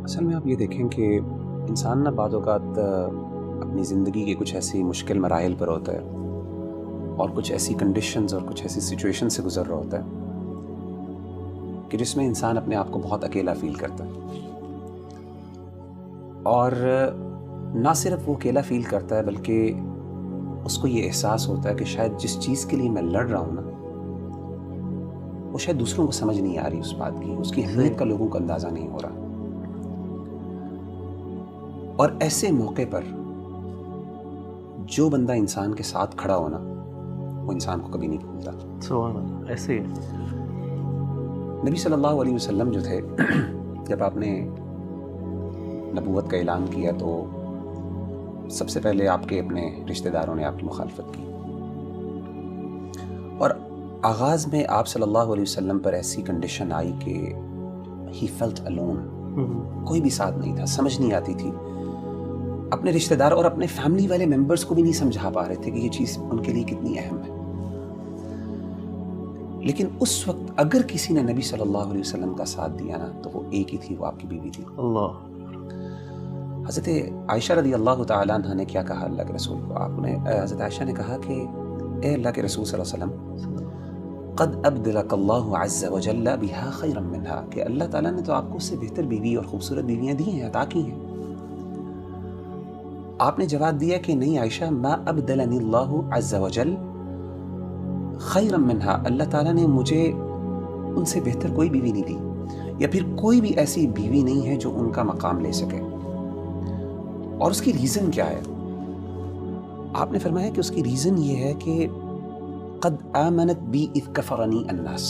اصل میں آپ یہ دیکھیں کہ انسان بعض اوقات اپنی زندگی کے کچھ ایسی مشکل مراحل پر ہوتا ہے اور کچھ ایسی کنڈیشنز اور کچھ ایسی سچویشن سے گزر رہا ہوتا ہے کہ جس میں انسان اپنے آپ کو بہت اکیلا فیل کرتا ہے، اور نہ صرف وہ اکیلا فیل کرتا ہے بلکہ اس کو یہ احساس ہوتا ہے کہ شاید جس چیز کے لیے میں لڑ رہا ہوں نا، وہ شاید دوسروں کو سمجھ نہیں آ رہی اس بات کی، اس کی اہمیت کا لوگوں کو اندازہ نہیں ہو رہا۔ اور ایسے موقع پر جو بندہ انسان کے ساتھ کھڑا ہونا، وہ انسان کو کبھی نہیں بھولتا۔ سبحان اللہ، ایسے ہی نبی صلی اللہ علیہ وسلم جو تھے، جب آپ نے نبوت کا اعلان کیا تو سب سے پہلے آپ کے اپنے رشتہ داروں نے آپ کی مخالفت کی، اور آغاز میں آپ صلی اللہ علیہ وسلم پر ایسی کنڈیشن آئی کہ ہی فیلٹ الون، کوئی بھی ساتھ نہیں تھا، سمجھ نہیں آتی تھی، اپنے رشتہ دار اور اپنے فیملی والے ممبرز کو بھی نہیں سمجھا پا رہے تھے کہ یہ چیز ان کے لیے کتنی اہم ہے۔ لیکن اس وقت اگر کسی نے نبی صلی اللہ علیہ وسلم کا ساتھ دیا نا، تو وہ ایک ہی تھی، وہ آپ کی بیوی تھی۔ اللہ، حضرت عائشہ رضی اللہ تعالیٰ عنہ نے کیا کہا اللہ کے رسول کو؟ آپ نے حضرت عائشہ نے کہا کہ اے اللہ کے رسول صلی اللہ علیہ وسلم، قد ابدلک اللہ عز وجل بہا خیرا منہا، کہ اللہ تعالیٰ نے تو آپ کو اس سے بہتر بیوی اور خوبصورت بیویاں دی ہیں، عطا کی ہیں۔ آپ نے جواب دیا کہ نہیں عائشہ، ما ابدلنی اللہ عز وجل خیرا منہا، اللہ تعالیٰ نے مجھے ان سے بہتر کوئی بیوی نہیں دی، یا پھر کوئی بھی ایسی بیوی نہیں ہے جو ان کا مقام لے سکے۔ اور اس کی ریزن کیا ہے؟ آپ نے فرمایا کہ اس کی ریزن یہ ہے کہ قد آمنت بی اذ کفرنی الناس،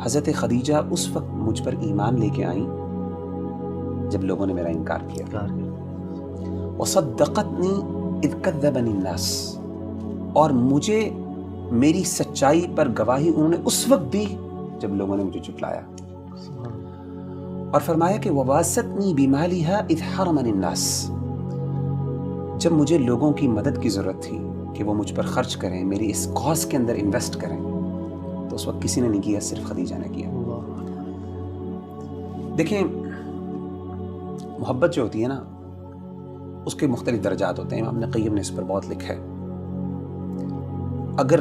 حضرت خدیجہ اس وقت مجھ پر ایمان لے کے آئیں جب لوگوں نے میرا انکار کیا، وصدقتنی اذ کذبنی الناس، اور مجھے میری سچائی پر گواہی انہوں نے اس وقت دی جب لوگوں نے مجھے جھٹلایا۔ اور فرمایا کہ وواستنی بمالھا اذ حرمنی الناس، جب مجھے لوگوں کی مدد کی ضرورت تھی کہ وہ مجھ پر خرچ کریں، میری اس کاز کے اندر انویسٹ کریں، تو اس وقت کسی نے نہیں کیا، صرف خدیجہ نے کیا۔ دیکھیں، محبت جو ہوتی ہے نا، اس کے مختلف درجات ہوتے ہیں۔ امام ابن قیم نے اس پر بہت لکھا ہے۔ اگر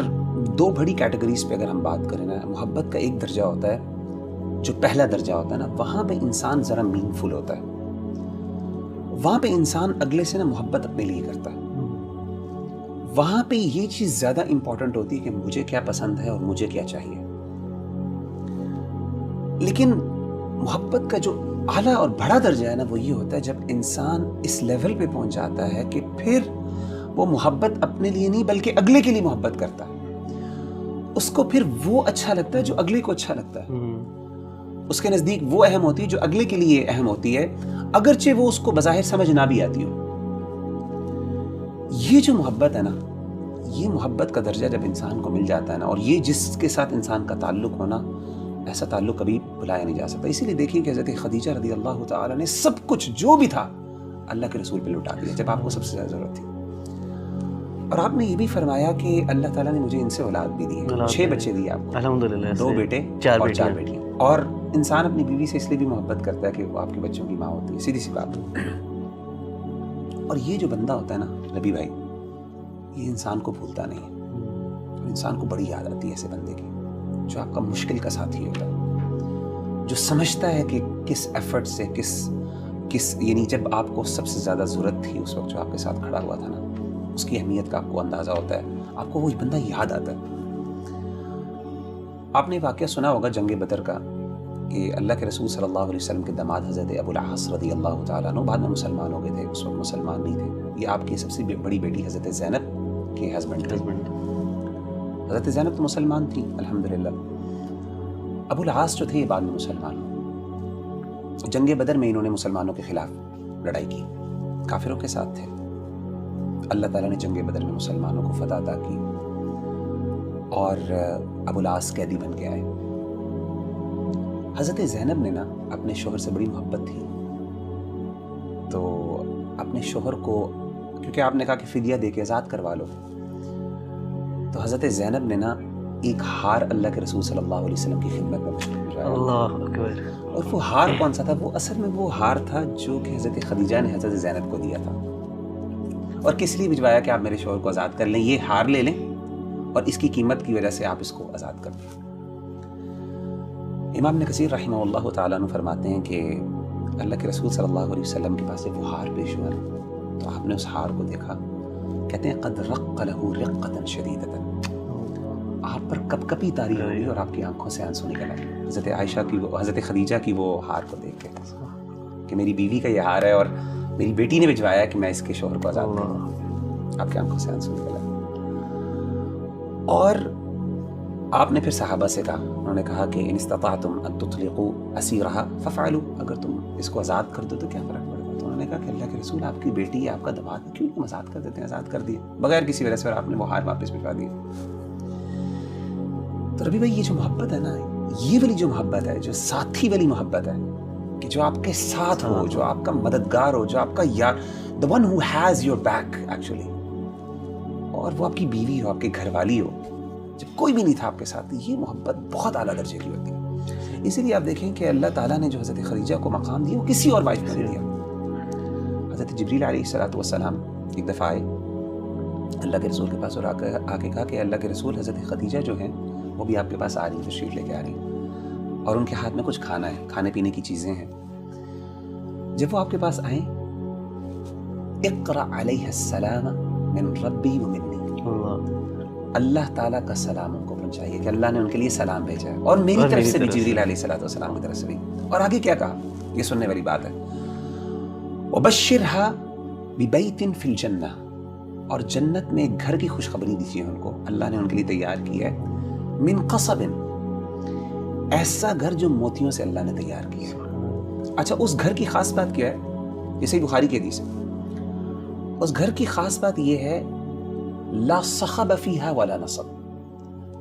دو بڑی کیٹیگریز پہ اگر ہم بات کریں نا، محبت کا ایک درجہ ہوتا ہے جو پہلا درجہ ہوتا ہے نا، وہاں پہ انسان ذرا میننگ فل ہوتا ہے، وہاں پہ انسان اگلے سے نا محبت اپنے لیے کرتا ہے، وہاں پہ یہ چیز زیادہ امپورٹنٹ ہوتی ہے کہ مجھے کیا پسند ہے اور مجھے کیا چاہیے۔ لیکن محبت کا جو اعلیٰ اور بڑا درجہ ہے نا، وہ یہ ہوتا ہے جب انسان اس لیول پہ پہنچ جاتا ہے کہ پھر وہ محبت اپنے لیے نہیں بلکہ اگلے کے لیے محبت کرتا ہے۔ اس کو پھر وہ اچھا لگتا ہے جو اگلے کو اچھا لگتا ہے، اس کے نزدیک وہ اہم ہوتی ہے جو اگلے کے لیے اہم ہوتی ہے، اگرچہ وہ اس کو بظاہر سمجھ نہ بھی آتی ہو۔ یہ جو محبت ہے نا، یہ محبت کا درجہ جب انسان کو مل جاتا ہے نا، اور یہ جس کے ساتھ انسان کا تعلق ہونا، ایسا تعلق کبھی بھلایا نہیں جا سکتا۔ اسی لیے دیکھیں کہ حضرت خدیجہ رضی اللہ تعالیٰ نے سب کچھ جو بھی تھا اللہ کے رسول پہ لٹا دیا جب آپ کو سب سے زیادہ ضرورت تھی۔ اور آپ نے یہ بھی فرمایا کہ اللہ تعالیٰ نے مجھے ان سے اولاد بھی دی ہے، 6 بچے دیے آپ کو، الحمدللہ، 2 بیٹے اور 4 بیٹیاں۔ اور انسان اپنی بیوی سے اس لیے بھی محبت کرتا ہے کہ وہ آپ کے بچوں کی ماں ہوتی ہے، سیدھی سی بات ہے۔ اور یہ جو بندہ ہوتا ہے نا نبی بھائی، یہ انسان کو بھولتا نہیں ہے، اور انسان کو بڑی یاد آتی ہے ایسے بندے کی، جو آپ کا مشکل کا ساتھی ہوتا ہے، جو سمجھتا ہے کہ کس ایفرٹ سے کس یعنی جب آپ کو سب سے زیادہ ضرورت تھی اس وقت جو آپ کے ساتھ کھڑا ہوا تھا نا، اس کی اہمیت کا آپ کو اندازہ ہوتا ہے، آپ کو وہ بندہ یاد آتا ہے۔ آپ نے واقعہ سنا ہوگا جنگ بدر کا، کہ اللہ کے رسول صلی اللہ علیہ وسلم کے داماد حضرت ابو العاص رضی اللہ تعالیٰ عنہ بعد میں مسلمان ہو گئے تھے، اس وقت مسلمان نہیں تھے۔ یہ آپ کی سب سے بڑی بیٹی حضرت زینب کے ہسبینڈ تھے۔ حضرت زینب تو مسلمان تھی الحمدللہ، ابو العاص جو تھے یہ بعد میں مسلمان ہوئے۔ جنگ بدر میں انہوں نے مسلمانوں کے خلاف لڑائی کی، کافروں کے ساتھ تھے۔ اللہ تعالیٰ نے جنگ بدر میں مسلمانوں کو فتح عطا کی، اور ابو العاص قیدی بن کے آئے۔ حضرت زینب نے نا اپنے شوہر سے بڑی محبت تھی، تو اپنے شوہر کو، کیونکہ آپ نے کہا کہ فدیہ دے کے آزاد کروا لو، تو حضرت زینب نے نا ایک ہار اللہ کے رسول صلی اللہ علیہ وسلم کی خدمت میں بھجوایا. اللہ اکبر. اور وہ ہار کون سا تھا؟ وہ اصل میں وہ ہار تھا جو کہ حضرت خدیجہ نے حضرت زینب کو دیا تھا. اور کس لیے بھجوایا کہ آپ میرے شوہر کو آزاد کر لیں, یہ ہار لے لیں اور اس کی قیمت کی وجہ سے آپ اس کو آزاد کر دیں. امام ابن کثیر رحمہ اللہ تعالیٰ عنہ فرماتے ہیں کہ اللہ کے رسول صلی اللہ علیہ وسلم کے پاس وہ ہار پیش ہوا تو آپ نے اس ہار کو دیکھا, کہتے ہیں قد رق لہ رقۃ شدیدۃ, آپ پر کپ کپی طاری ہوئی اور آپ کی آنکھوں سے آنسو نکل آئے حضرت عائشہ کی, حضرت خدیجہ کی وہ ہار کو دیکھ کے کہ میری بیوی کا یہ ہار ہے اور میری بیٹی نے بھجوایا کہ میں اس کے شوہر کو آزاد کروں. آپ کی آنکھوں سے آنسو نکل آئے. اور آپ نے پھر صحابہ سے کہا, انہوں نے کہا کہ ان استطعتم ان تطلقوا اسیرھا فافعلوا, اگر تم اس کو آزاد کر دو تو کیا فرق پڑے گا. تو انہوں نے کہا کہ اللہ کے رسول آپ کی بیٹی ہے, آپ کا دماد ہے, کیوں تم آزاد کر دیتے ہیں. آزاد کر دیے بغیر کسی وجہ سے, اور آپ نے وہ ہار واپس بھجوا دیے. تو ربی بھائی یہ جو محبت ہے نا, یہ والی جو محبت ہے, جو ساتھی والی محبت ہے, کہ جو آپ کے ساتھ ہو, جو آپ کا مددگار ہو, جو آپ کا یار, the one who has your back actually, اور وہ آپ کی بیوی ہو, آپ کے گھر والی ہو, جب کوئی بھی نہیں تھا آپ کے ساتھ, یہ محبت بہت اعلیٰ درجے کی ہوتی ہے. اسی لیے آپ دیکھیں کہ اللہ تعالیٰ نے جو حضرت خدیجہ کو مقام دیا وہ کسی اور وائف کو نہیں دیا. حضرت جبریل علیہ السلام ایک دفعہ آئے اللہ کے رسول کے پاس اور آ کے کہا کہ اللہ کے رسول حضرت خدیجہ جو ہیں وہ بھی آپ کے پاس آ رہی ہیں, تشریف لے کے آ رہی ہیں, اور ان کے ہاتھ میں کچھ کھانا ہے, کھانے پینے کی چیزیں ہیں. جب وہ آپ کے پاس آئیں, اقرأ علیہ السلام من ربی و منی, اللہ تعالیٰ کا سلام ان کو پہنچائیے کہ اللہ نے ان کے لیے سلام بھیجا ہے, اور میری طرف سے بھی جبریل علیہ السلام کی طرف سے بھی. اور آگے کیا کہا, یہ سننے والی بات ہے, وبشرها ببیت فی الجنہ, اور جنت میں ایک گھر کی خوشخبری دیجیے ان کو, اللہ نے ان کے لیے تیار کی ہے, من قصب, ایسا گھر جو موتیوں سے اللہ نے تیار کیا ہے. اچھا, اس گھر کی خاص بات کیا ہے؟ یہ صحیح بخاری کی حدیث ہے. اس گھر کی خاص بات یہ ہے, لا صخب فیہا ولا نصب,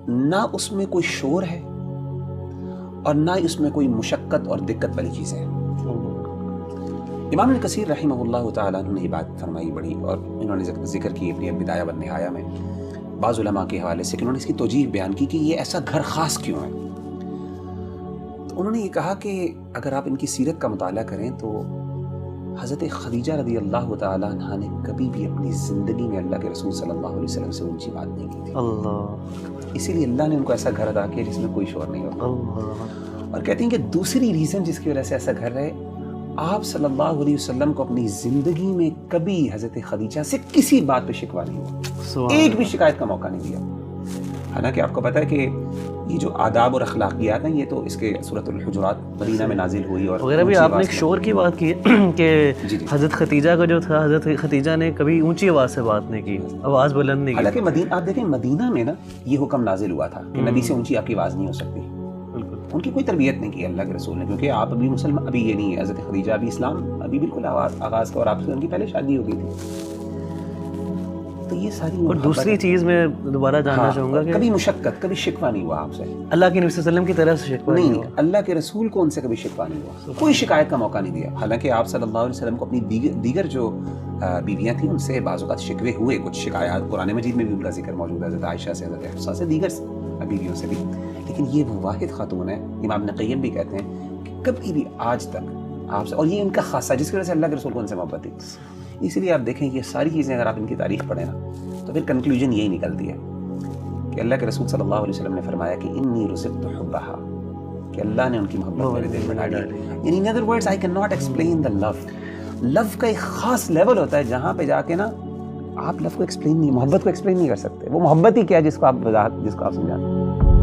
نہ اس میں کوئی شور ہے اور نہ اس میں کوئی مشقت اور دقت والی چیزیں ہیں. امام ابن کثیر رحمہ اللہ تعالیٰ نے یہ بات فرمائی بڑی, اور انہوں نے ذکر کی اپنی بدایہ والنہایہ میں بعض علماء کے حوالے سے, کہ انہوں نے اس کی توجیہ بیان کی کہ یہ ایسا گھر خاص کیوں ہے. تو انہوں نے یہ کہا کہ اگر آپ ان کی سیرت کا مطالعہ کریں تو حضرت خدیجہ رضی اللہ تعالیٰ عنہ نے کبھی بھی اپنی زندگی میں اللہ کے رسول صلی اللہ علیہ وسلم سے اونچی بات نہیں کی تھی. اسی لیے اللہ نے ان کو ایسا گھر عطا کیا جس میں کوئی شور نہیں ہوتا. اور کہتے ہیں کہ دوسری ریزن جس کی وجہ سے ایسا گھر رہے, آپ صلی اللہ علیہ وسلم کو اپنی زندگی میں کبھی حضرت خدیجہ سے کسی بات پہ شکوہ نہیں ہوا, ایک بھی شکایت کا موقع نہیں دیا. حالانکہ آپ کو پتہ ہے کہ یہ جو آداب اور اخلاقیات ہیں یہ تو اس کے سورۃ الحجرات مدینہ میں نازل ہوئی. اور وغیرہ بھی آپ نے ایک شور کی بات کی کہ حضرت خدیجہ کا جو تھا, حضرت خدیجہ نے کبھی اونچی آواز سے بات نہیں کی, آواز بلند نہیں کی. حالانکہ آپ دیکھیں مدینہ میں نا یہ حکم نازل ہوا تھا کہ نبی سے اونچی آپ کی آواز نہیں ہو سکتی. ان کی کوئی تربیت نہیں کی اللہ کے رسول نے, کیونکہ آپ ابھی مسلمان, ابھی یہ نہیں ہے, حضرت خدیجہ ابھی اسلام ابھی بالکل آغاز کا, اور آپ سے ان کی پہلے شادی ہو گئی تھی. تو یہ ساری. اور دوسری چیز میں دوبارہ جاننا چاہوں گا کہ کبھی مشقت, کبھی شکوہ نہیں ہوا آپ سے, اللہ کے نبی صلی اللہ علیہ وسلم کی طرف سے شکوہ نہیں ہوا, اللہ کے رسول کو ان سے کبھی شکوہ نہیں ہوا, کوئی شکایت کا موقع نہیں دیا. حالانکہ آپ صلی اللہ علیہ وسلم کو اپنی دیگر جو بیویاں تھیں ان سے بعض اوقات شکوے ہوئے, کچھ شکایات قرآن مجید میں بھی ان کا ذکر موجود ہے, حضرت عائشہ سے, حضرت حفصہ سے, دیگر بیویوں سے بھی. لیکن یہ وہ واحد خاتون ہے, امام ابن قیم بھی کہتے ہیں کہ کبھی بھی آج تک آپ سے, اور یہ ان کا خاصہ جس کی وجہ سے اللہ کے رسول کو ان سے محبت تھی. اسی لیے آپ دیکھیں یہ ساری چیزیں اگر آپ ان کی تاریخ پڑھیں نا تو پھر کنکلوژن یہی نکلتی ہے کہ اللہ کے رسول صلی اللہ علیہ وسلم نے فرمایا کہ انی رزقت حبھا, کہ اللہ نے ان کی محبت میرے دل میں ڈالی. یعنی in other words I cannot explain the love. لو کا ایک خاص لیول ہوتا ہے جہاں پہ جا کے نا آپ لو کو ایکسپلین نہیں, محبت کو ایکسپلین نہیں کر سکتے. وہ محبت ہی کیا ہے جس کو آپ سمجھاتے ہیں.